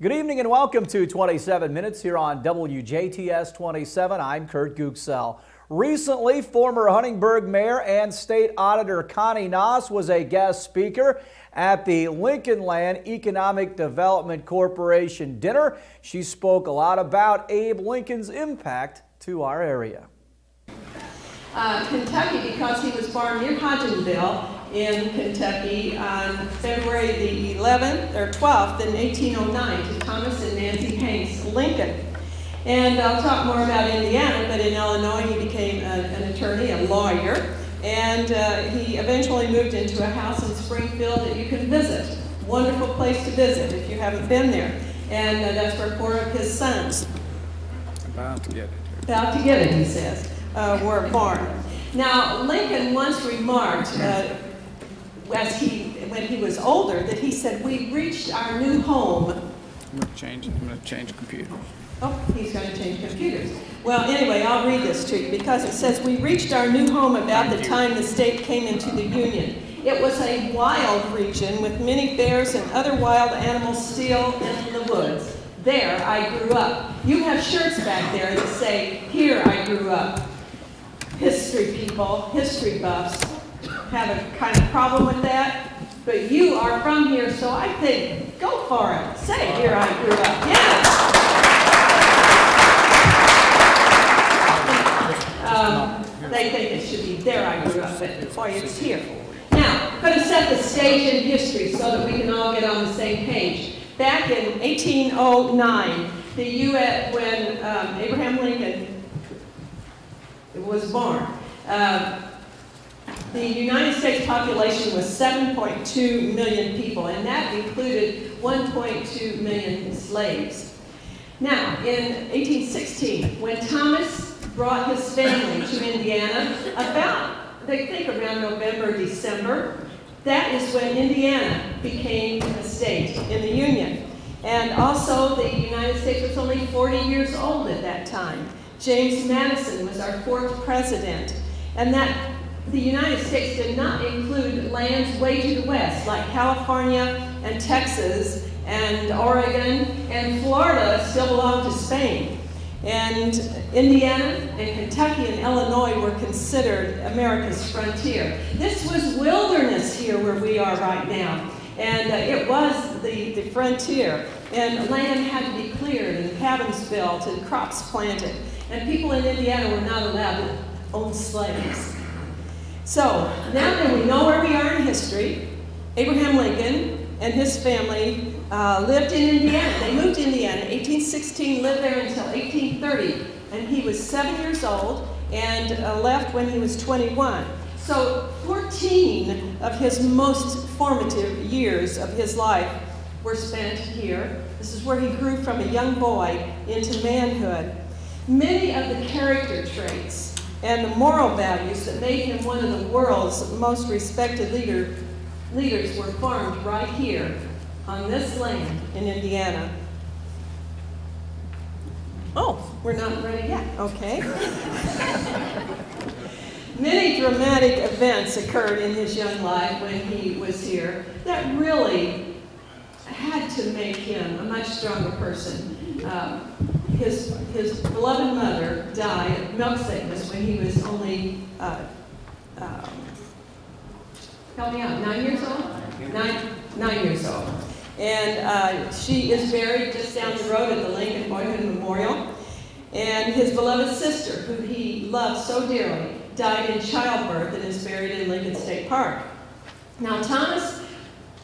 Good evening and welcome to 27 Minutes here on WJTS 27. I'm Kurt Gutgsell. Recently, former Huntingburg Mayor and State Auditor Connie Nass was a guest speaker at the Lincoln Land Economic Development Corporation dinner. She spoke a lot about Abe Lincoln's impact to our area. Kentucky, because he was born near Hodgenville in Kentucky on February the 11th or 12th in 1809 to Thomas and Nancy Hanks Lincoln. And I'll talk more about Indiana, but in Illinois he became an attorney, a lawyer, and he eventually moved into a house in Springfield that you can visit. Wonderful place to visit if you haven't been there. And that's where 4 of his sons, about to get it, he says, were born. Now, Lincoln once remarked, when he was older, that he said, "We reached our new home." I'm going to change computers. Oh, he's going to change computers. Well, anyway, I'll read this to you because it says, "We reached our new home about the time the state came into the Union. It was a wild region with many bears and other wild animals still in the woods. There I grew up." You have shirts back there that say, "Here I grew up." History people, history buffs, have a kind of problem with that, but you are from here, so I think, go for it. Say, "Here I grew up." Yeah. They think it should be "There I grew up," but boy, it's here. Now, I'm going to set the stage in history so that we can all get on the same page. Back in 1809, when Abraham Lincoln was born, the United States population was 7.2 million people, and that included 1.2 million slaves. Now, in 1816, when Thomas brought his family to Indiana, they think around November, December, that is when Indiana became a state in the Union. And also, the United States was only 40 years old at that time. James Madison was our 4th president, and that the United States did not include lands way to the west, like California and Texas and Oregon, and Florida still belonged to Spain. And Indiana and Kentucky and Illinois were considered America's frontier. This was wilderness here where we are right now, and it was the frontier. And land had to be cleared and cabins built and crops planted. And people in Indiana were not allowed to own slaves. So, now that we know where we are in history, Abraham Lincoln and his family lived in Indiana. They moved to Indiana in 1816, lived there until 1830, and he was 7 years old and left when he was 21. So 14 of his most formative years of his life were spent here. This is where he grew from a young boy into manhood. Many of the character traits and the moral values that made him one of the world's most respected leaders were formed right here on this land in Indiana. Oh, we're not ready yet. Okay. Many dramatic events occurred in his young life when he was here that really had to make him a much stronger person. His beloved mother died of milk sickness when he was only, help me out, 9 years old? 9 years old. And she is buried just down the road at the Lincoln Boyhood Memorial. And his beloved sister, who he loved so dearly, died in childbirth and is buried in Lincoln State Park. Now, Thomas,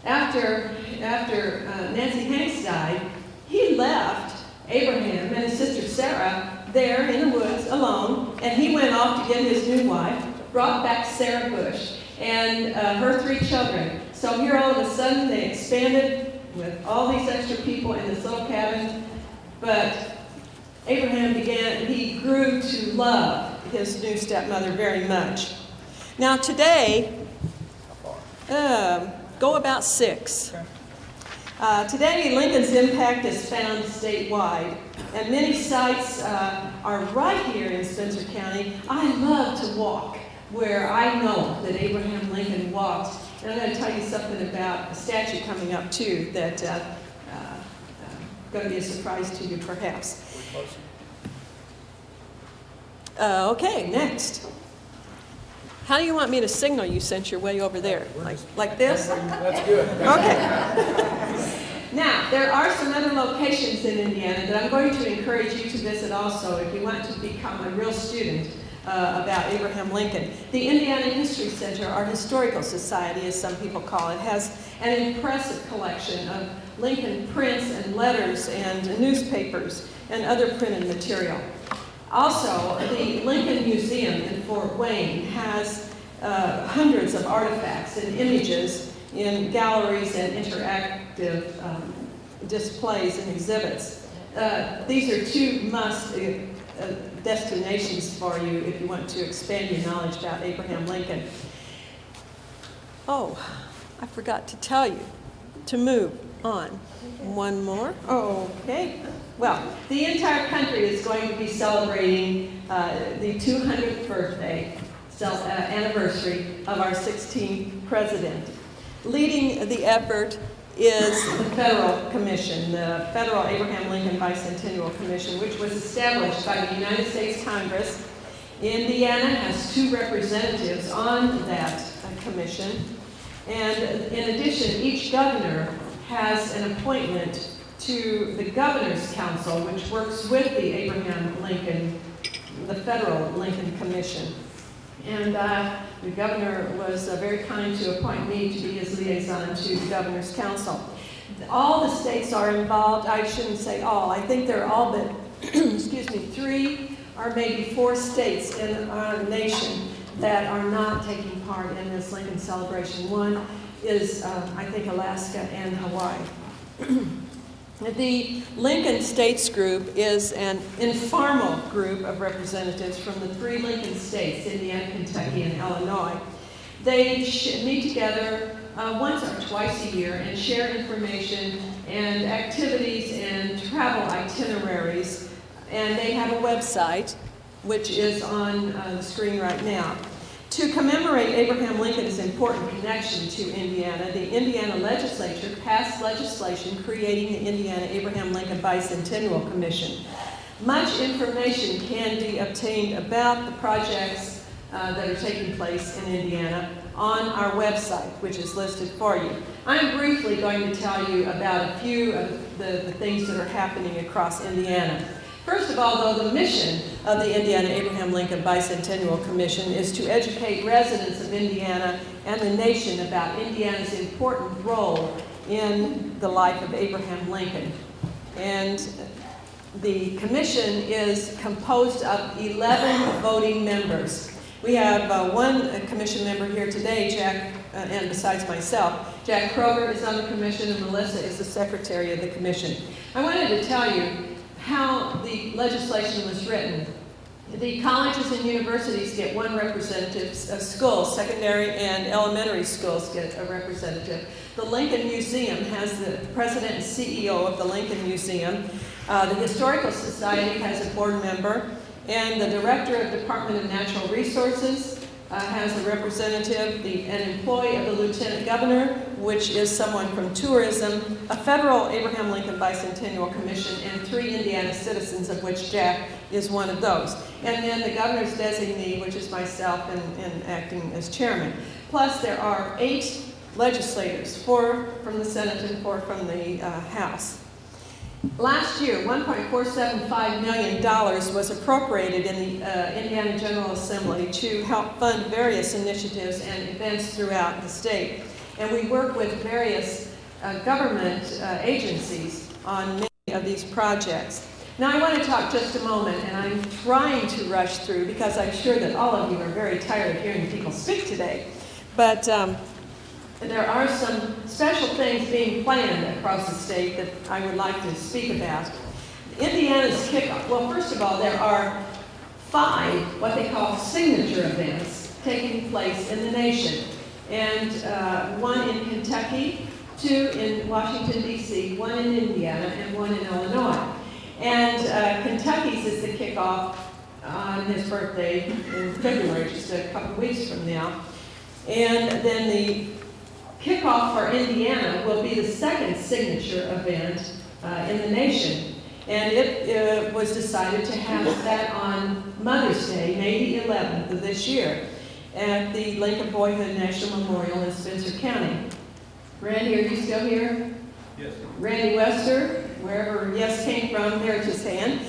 after Nancy Hanks died, he left Abraham and his sister Sarah there in the woods alone, and he went off to get his new wife, brought back Sarah Bush and her 3 children. So here all of a sudden they expanded with all these extra people in this little cabin, but Abraham he grew to love his new stepmother very much. Now today, go about 6. Today, Lincoln's impact is found statewide, and many sites are right here in Spencer County. I love to walk where I know that Abraham Lincoln walked. And I'm going to tell you something about a statue coming up, too, that going to be a surprise to you, perhaps. Okay, next. How do you want me to signal you since you're way over there? Like this? That's good. Okay. Now, there are some other locations in Indiana that I'm going to encourage you to visit also if you want to become a real student about Abraham Lincoln. The Indiana History Center, our historical society, as some people call it, has an impressive collection of Lincoln prints and letters and newspapers and other printed material. Also, the Lincoln Museum in Fort Wayne has hundreds of artifacts and images in galleries and interactive displays and exhibits. These are two must destinations for you if you want to expand your knowledge about Abraham Lincoln. Oh, I forgot to tell you to move on. One more. Okay. Well, the entire country is going to be celebrating the 200th birthday anniversary of our 16th president. Leading the effort is the Federal Commission, the Federal Abraham Lincoln Bicentennial Commission, which was established by the United States Congress. Indiana has 2 representatives on that commission. And in addition, each governor has an appointment to the Governor's Council, which works with the Abraham Lincoln, the Federal Lincoln Commission. And the governor was very kind to appoint me to be his liaison to the Governor's Council. All the states are involved. I shouldn't say all. I think there are all but, excuse me, 3 or maybe 4 states in our nation that are not taking part in this Lincoln celebration. One is, I think, Alaska and Hawaii. The Lincoln States Group is an informal group of representatives from the 3 Lincoln states, Indiana, Kentucky, and Illinois. They meet together once or twice a year and share information and activities and travel itineraries. And they have a website, which is on the screen right now. To commemorate Abraham Lincoln's important connection to Indiana, the Indiana legislature passed legislation creating the Indiana Abraham Lincoln Bicentennial Commission. Much information can be obtained about the projects that are taking place in Indiana on our website, which is listed for you. I'm briefly going to tell you about a few of the things that are happening across Indiana. First of all, though, the mission of the Indiana Abraham Lincoln Bicentennial Commission is to educate residents of Indiana and the nation about Indiana's important role in the life of Abraham Lincoln. And the commission is composed of 11 voting members. We have one commission member here today, Jack, and besides myself, Jack Kroger is on the commission and Melissa is the secretary of the commission. I wanted to tell you how the legislation was written. The colleges and universities get 1 representative, schools, secondary and elementary schools get a representative. The Lincoln Museum has the president and CEO of the Lincoln Museum. The Historical Society has a board member, and the director of Department of Natural Resources has a representative, an employee of the Lieutenant Governor, which is someone from tourism, a Federal Abraham Lincoln Bicentennial Commission, and 3 Indiana citizens, of which Jack is one of those. And then the governor's designee, which is myself and acting as chairman. Plus there are 8 legislators, 4 from the Senate and 4 from the House. Last year, $1.475 million was appropriated in the Indiana General Assembly to help fund various initiatives and events throughout the state. And we work with various government agencies on many of these projects. Now I want to talk just a moment, and I'm trying to rush through because I'm sure that all of you are very tired of hearing people speak today. But there are some special things being planned across the state that I would like to speak about. Indiana's kickoff. Well, first of all, there are 5 what they call signature events taking place in the nation. And 1 in Kentucky, 2 in Washington, D.C., 1 in Indiana, and 1 in Illinois. And Kentucky's is the kickoff on his birthday in February, just a couple weeks from now. And then the kickoff for Indiana will be the 2nd signature event in the nation. And it was decided to have that on Mother's Day, May the 11th of this year, at the Lincoln Boyhood National Memorial in Spencer County. Randy, are you still here? Yes. Randy Wester, wherever yes came from, there's his hand,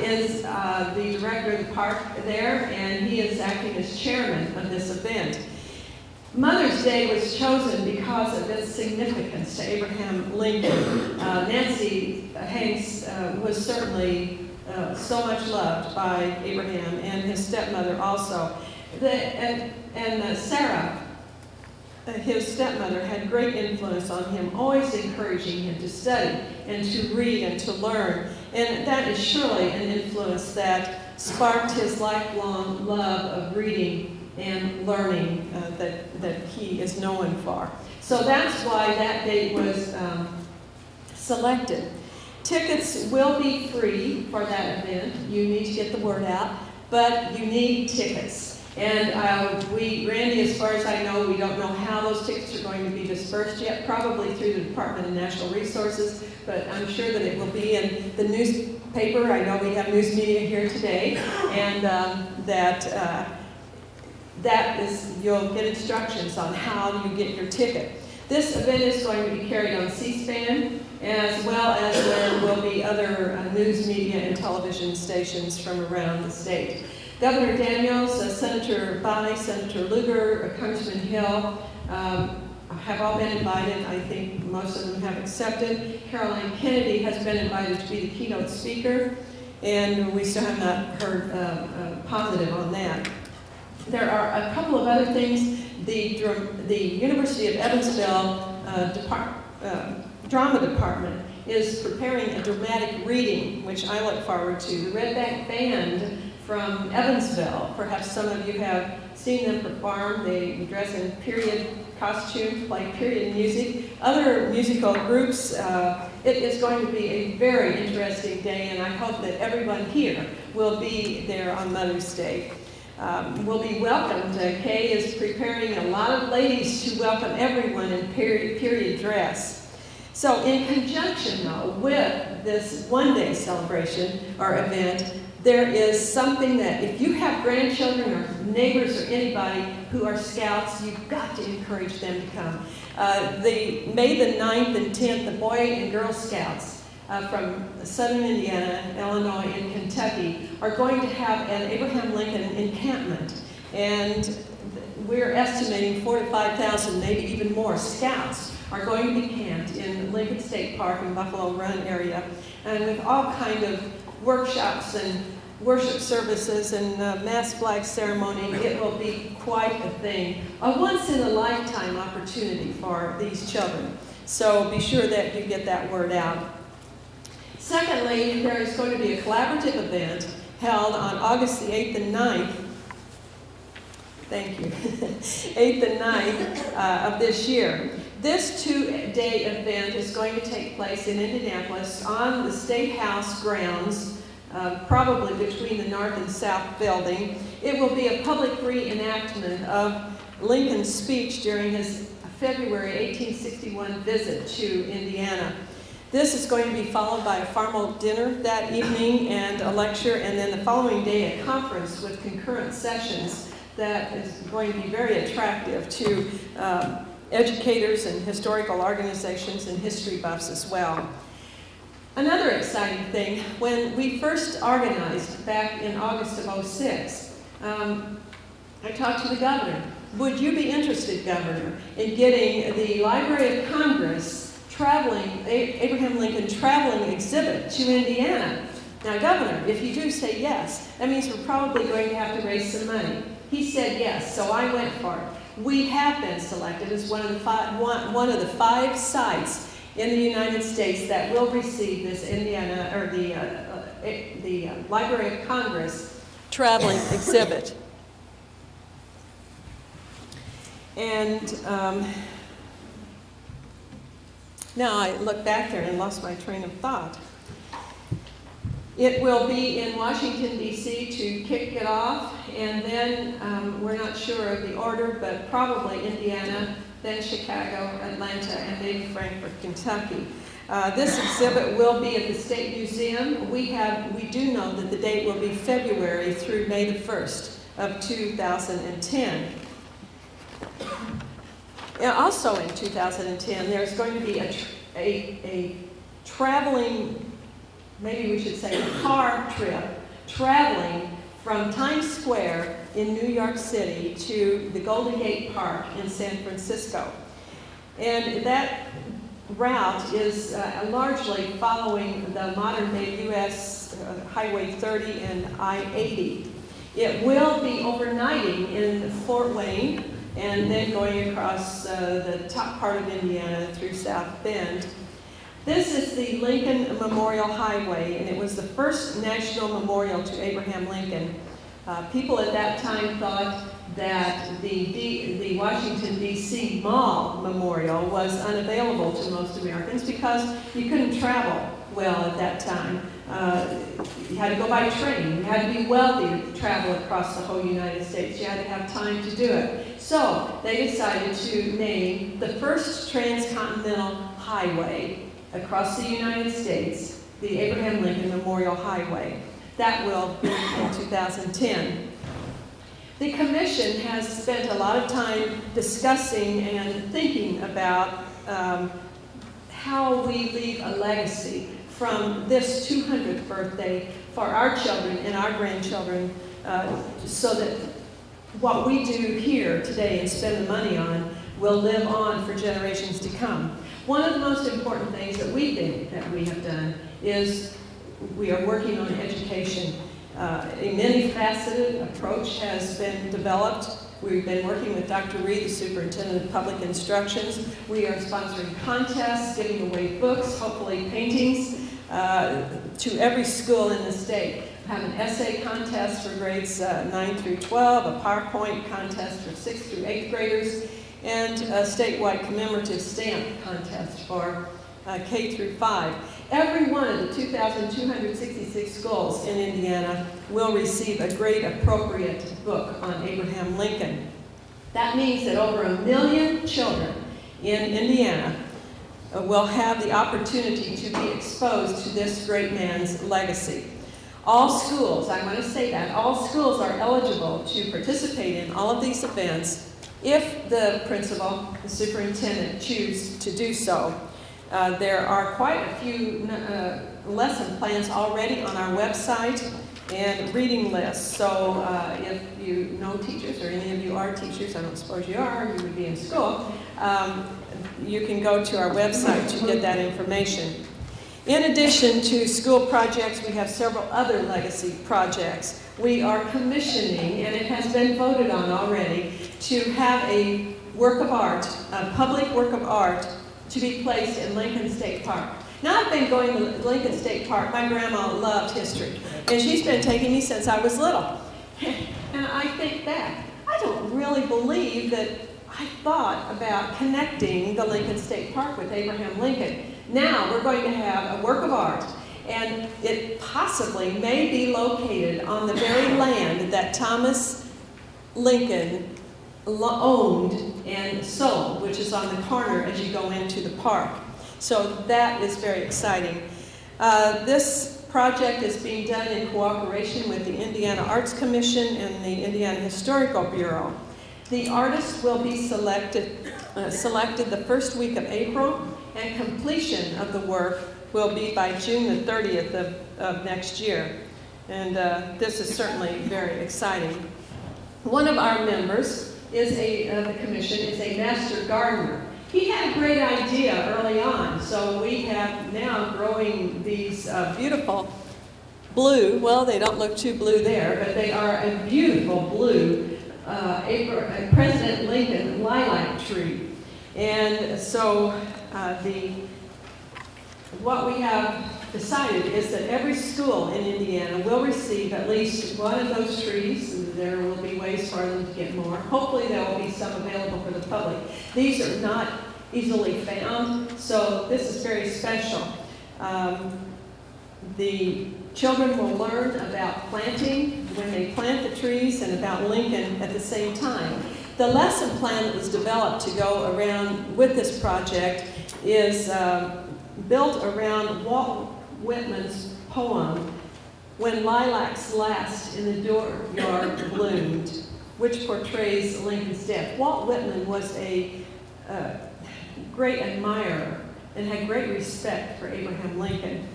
is the director of the park there, and he is acting as chairman of this event. Mother's Day was chosen because of its significance to Abraham Lincoln. Nancy Hanks was certainly so much loved by Abraham, and his stepmother also. Sarah, his stepmother, had great influence on him, always encouraging him to study and to read and to learn. And that is surely an influence that sparked his lifelong love of reading and learning that he is known for. So that's why that date was selected. Tickets will be free for that event. You need to get the word out, but you need tickets. And Randy, as far as I know, we don't know how those tickets are going to be dispersed yet, probably through the Department of Natural Resources, but I'm sure that it will be in the newspaper. I know we have news media here today, and you'll get instructions on how you get your ticket. This event is going to be carried on C-SPAN, as well as there will be other news media and television stations from around the state. Governor Daniels, Senator Bonnie, Senator Lugar, Congressman Hill have all been invited. I think most of them have accepted. Caroline Kennedy has been invited to be the keynote speaker, and we still have not heard positive on that. There are a couple of other things. The University of Evansville Drama Department is preparing a dramatic reading, which I look forward to. The Redback Band from Evansville, perhaps some of you have seen them perform. They dress in period costumes, play period music. Other musical groups, it is going to be a very interesting day, and I hope that everyone here will be there on Mother's Day. Will be welcomed. Kay is preparing a lot of ladies to welcome everyone in period dress. So in conjunction, though, with this one-day celebration or event, there is something that if you have grandchildren or neighbors or anybody who are scouts, you've got to encourage them to come. May the 9th and 10th, the Boy and Girl Scouts from southern Indiana, Illinois, and Kentucky are going to have an Abraham Lincoln encampment. And we're estimating 4,000 to 5,000, maybe even more, scouts are going to be camped in Lincoln State Park and Buffalo Run area, and with all kind of workshops and worship services and mass flag ceremony. It will be quite a thing, a once-in-a-lifetime opportunity for these children. So be sure that you get that word out. Secondly, there is going to be a collaborative event held on August the 8th and 9th. Thank you. 8th and 9th of this year. This two-day event is going to take place in Indianapolis on the State House grounds, probably between the North and South building. It will be a public reenactment of Lincoln's speech during his February 1861 visit to Indiana. This is going to be followed by a formal dinner that evening and a lecture, and then the following day a conference with concurrent sessions that is going to be very attractive to educators and historical organizations and history buffs as well. Another exciting thing, when we first organized back in August of '06, I talked to the governor. Would you be interested, Governor, in getting the Library of Congress Abraham Lincoln traveling exhibit to Indiana? Now, Governor, if you do say yes, that means we're probably going to have to raise some money. He said yes, so I went for it. We have been selected as one of the five sites in the United States that will receive this Indiana, or the Library of Congress traveling exhibit. And now I look back there and lost my train of thought. It will be in Washington, D.C. to kick it off, and then we're not sure of the order, but probably Indiana, then Chicago, Atlanta, and maybe Frankfort, Kentucky. This exhibit will be at the State Museum. We do know that the date will be February through May the 1st of 2010. Also in 2010, there's going to be a traveling, maybe we should say a car trip, traveling from Times Square in New York City to the Golden Gate Park in San Francisco. And that route is largely following the modern-day U.S. Highway 30 and I-80. It will be overnighting in Fort Wayne and then going across the top part of Indiana through South Bend. This is the Lincoln Memorial Highway, and it was the first national memorial to Abraham Lincoln. People at that time thought that the Washington, D.C. Mall Memorial was unavailable to most Americans because you couldn't travel well at that time. You had to go by train. You had to be wealthy to travel across the whole United States. You had to have time to do it. So they decided to name the first transcontinental highway across the United States the Abraham Lincoln Memorial Highway. That will be in 2010. The Commission has spent a lot of time discussing and thinking about how we leave a legacy from this 200th birthday for our children and our grandchildren, so that what we do here today and spend the money on will live on for generations to come. One of the most important things that we think that we have done is we are working on education. A many-faceted approach has been developed. We've been working with Dr. Reed, the Superintendent of Public Instructions. We are sponsoring contests, giving away books, hopefully paintings, to every school in the state. We have an essay contest for grades 9 through 12, a PowerPoint contest for 6th through 8th graders, and a statewide commemorative stamp contest for K through 5. Every one of the 2,266 schools in Indiana will receive a grade appropriate book on Abraham Lincoln. That means that over 1 million children in Indiana will have the opportunity to be exposed to this great man's legacy. All schools, I want to say that, all schools are eligible to participate in all of these events if the principal, the superintendent, choose to do so. There are quite a few lesson plans already on our website and reading lists. So if you know teachers, or any of you are teachers, I don't suppose you are, you would be in school, you can go to our website to get that information. In addition to school projects, we have several other legacy projects. We are commissioning, and it has been voted on already, to have a work of art, a public work of art, to be placed in Lincoln State Park. Now, I've been going to Lincoln State Park. My grandma loved history, and she's been taking me since I was little. And I think back, I don't really believe that I thought about connecting the Lincoln State Park with Abraham Lincoln. Now, we're going to have a work of art, and it possibly may be located on the very land that Thomas Lincoln owned and sold, which is on the corner as you go into the park. So that is very exciting. This project is being done in cooperation with the Indiana Arts Commission and the Indiana Historical Bureau. The artist will be selected the first week of April, and completion of the work will be by June the 30th of next year. And this is certainly very exciting. One of our members the commission is a master gardener. He had a great idea early on, so we have now growing these beautiful blue, well, they don't look too blue there, but they are a beautiful blue President Lincoln lilac tree. And so what we have decided is that every school in Indiana will receive at least one of those trees. There will be ways for them to get more. Hopefully there will be some available for the public. These are not easily found, so this is very special. The children will learn about planting when they plant the trees, and about Lincoln at the same time. The lesson plan that was developed to go around with this project is built around Walt Whitman's poem, "When Lilacs Last in the Dooryard Bloomed," which portrays Lincoln's death. Walt Whitman was a great admirer and had great respect for Abraham Lincoln.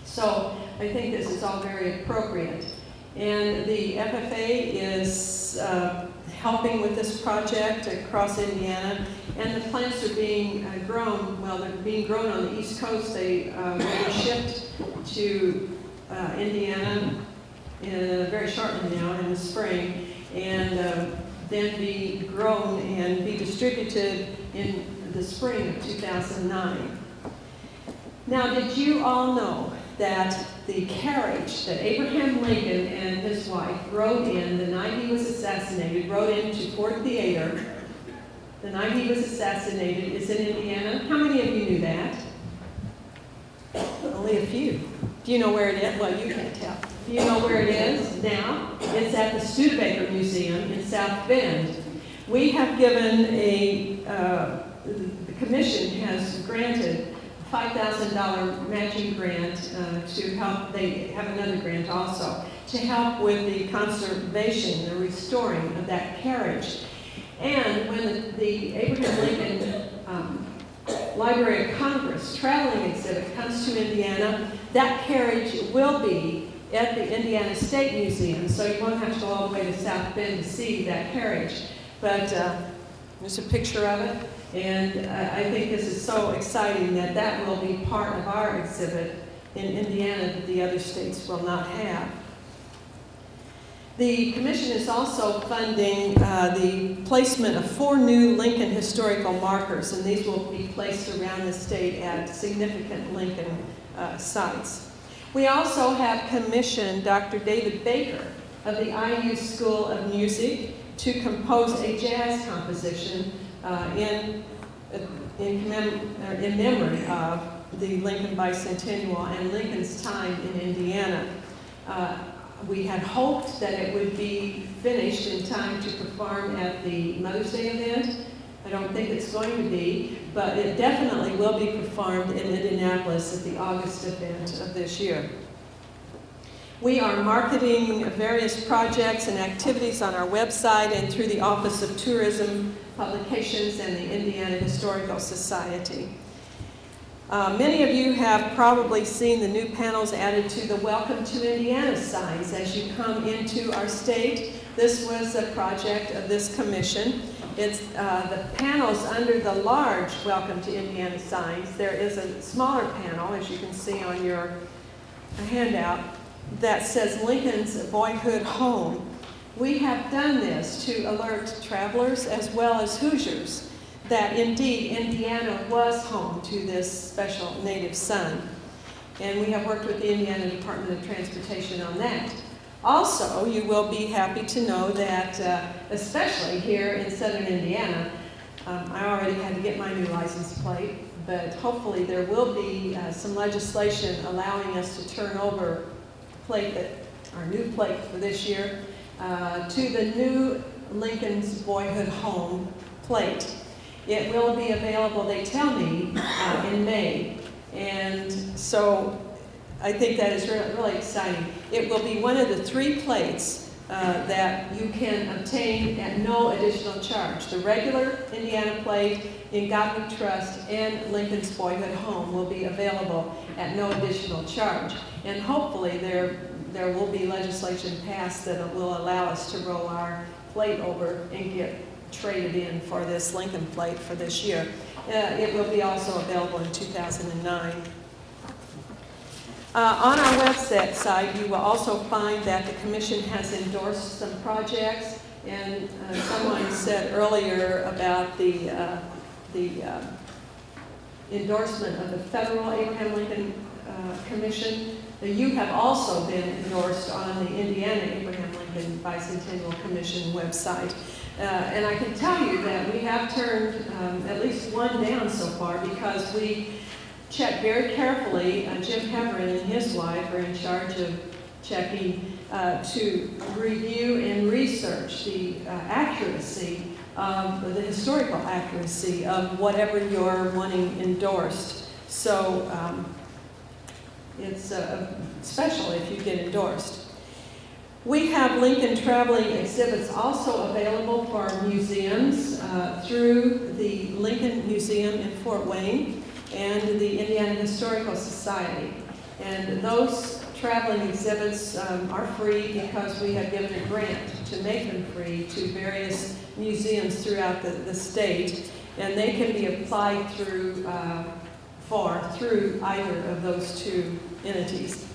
So I think this is all very appropriate. And the FFA is helping with this project across Indiana, and the plants are being grown. Well, they're being grown on the East Coast. They will be shipped to Indiana very shortly now in the spring, and then be grown and be distributed in the spring of 2009. Now, did you all know that the carriage that Abraham Lincoln and his wife rode in the night he was assassinated, rode into Ford Theater, the night he was assassinated, is in Indiana? How many of you knew that? Only a few. Do you know where it is? Well, you can't tell. Do you know where it is now? It's at the Studebaker Museum in South Bend. We have given the commission has granted a $5,000 matching grant to help. They have another grant also to help with the conservation, the restoring of that carriage. And when the Abraham Lincoln Library of Congress traveling exhibit comes to Indiana, that carriage will be at the Indiana State Museum, so you won't have to go all the way to South Bend to see that carriage. But there's a picture of it, and I think this is so exciting that that will be part of our exhibit in Indiana that the other states will not have. The commission is also funding the placement of 4 new Lincoln historical markers, and these will be placed around the state at significant Lincoln sites. We also have commissioned Dr. David Baker of the IU School of Music to compose a jazz composition in memory of the Lincoln Bicentennial and Lincoln's time in Indiana. We had hoped that it would be finished in time to perform at the Mother's Day event. I don't think it's going to be, but it definitely will be performed in Indianapolis at the August event of this year. We are marketing various projects and activities on our website and through the Office of Tourism Publications and the Indiana Historical Society. Many of you have probably seen the new panels added to the Welcome to Indiana signs as you come into our state. This was a project of this commission. It's the panels under the large Welcome to Indiana signs. There is a smaller panel, as you can see on your handout, that says Lincoln's Boyhood Home. We have done this to alert travelers as well as Hoosiers that indeed Indiana was home to this special native son. And we have worked with the Indiana Department of Transportation on that. Also, you will be happy to know that, especially here in southern Indiana, I already had to get my new license plate, but hopefully there will be some legislation allowing us to turn over our new plate for this year to the new Lincoln's Boyhood Home plate. It will be available, they tell me, in May. And so I think that is really exciting. It will be one of the 3 plates that you can obtain at no additional charge. The regular Indiana plate, In God We Trust, and Lincoln's Boyhood Home will be available at no additional charge. And hopefully there will be legislation passed that will allow us to roll our plate over and get traded in for this Lincoln plate for this year. It will be also available in 2009. On our website, you will also find that the Commission has endorsed some projects, and someone said earlier about the endorsement of the Federal Abraham Lincoln Commission. You have also been endorsed on the Indiana Abraham Lincoln Bicentennial Commission website. And I can tell you that we have turned at least one down so far because we checked very carefully. Jim Heverin and his wife are in charge of checking to review and research the accuracy of the historical accuracy of whatever you're wanting endorsed. So it's special if you get endorsed. We have Lincoln traveling exhibits also available for museums through the Lincoln Museum in Fort Wayne and the Indiana Historical Society. And those traveling exhibits are free because we have given a grant to make them free to various museums throughout the state, and they can be applied through either of those two entities.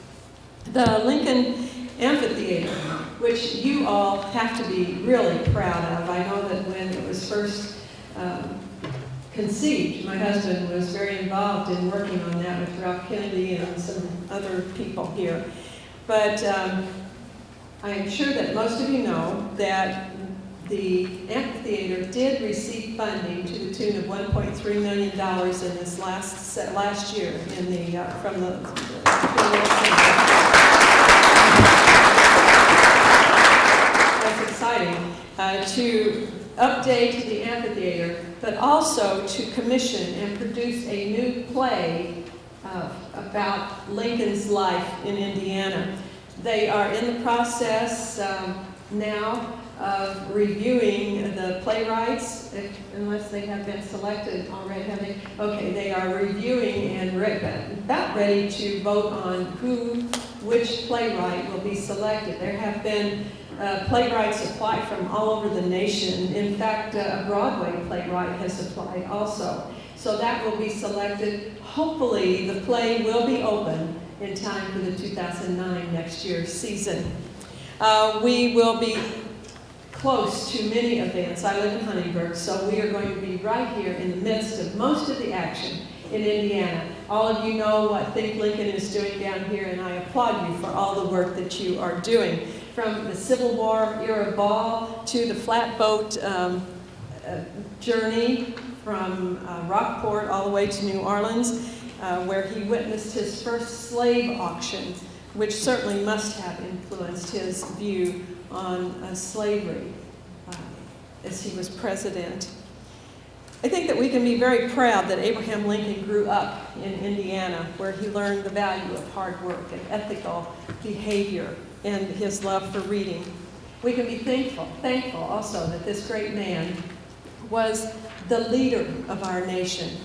The Lincoln Amphitheater, which you all have to be really proud of. I know that when it was first conceived, my husband was very involved in working on that with Ralph Kennedy and some other people here. But I am sure that most of you know that the amphitheater did receive funding to the tune of $1.3 million in this last year in the from the That's exciting to update the amphitheater, but also to commission and produce a new play about Lincoln's life in Indiana. They are in the process now of reviewing the playwrights, unless they have been selected already, have they? Okay, they are reviewing and about ready to vote on which playwright will be selected. There have been playwrights apply from all over the nation. In fact, a Broadway playwright has applied also. So that will be selected. Hopefully the play will be open in time for the 2009 next year's season. We will be close to many events. I live in Huntingburg, so we are going to be right here in the midst of most of the action in Indiana. All of you know what Think Lincoln is doing down here, and I applaud you for all the work that you are doing. From the Civil War era ball to the flatboat journey from Rockport all the way to New Orleans, where he witnessed his first slave auction, which certainly must have influenced his view on slavery as he was president. I think that we can be very proud that Abraham Lincoln grew up in Indiana, where he learned the value of hard work and ethical behavior and his love for reading. We can be thankful also that this great man was the leader of our nation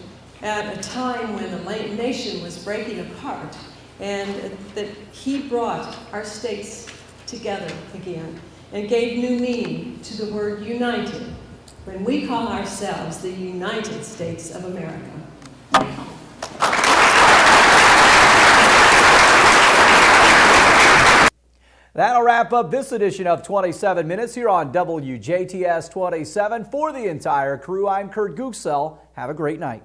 at a time when the nation was breaking apart, and that he brought our states together again and gave new meaning to the word united when we call ourselves the United States of America. That'll wrap up this edition of 27 Minutes here on WJTS 27. For the entire crew, I'm Kurt Gutgsell. Have a great night.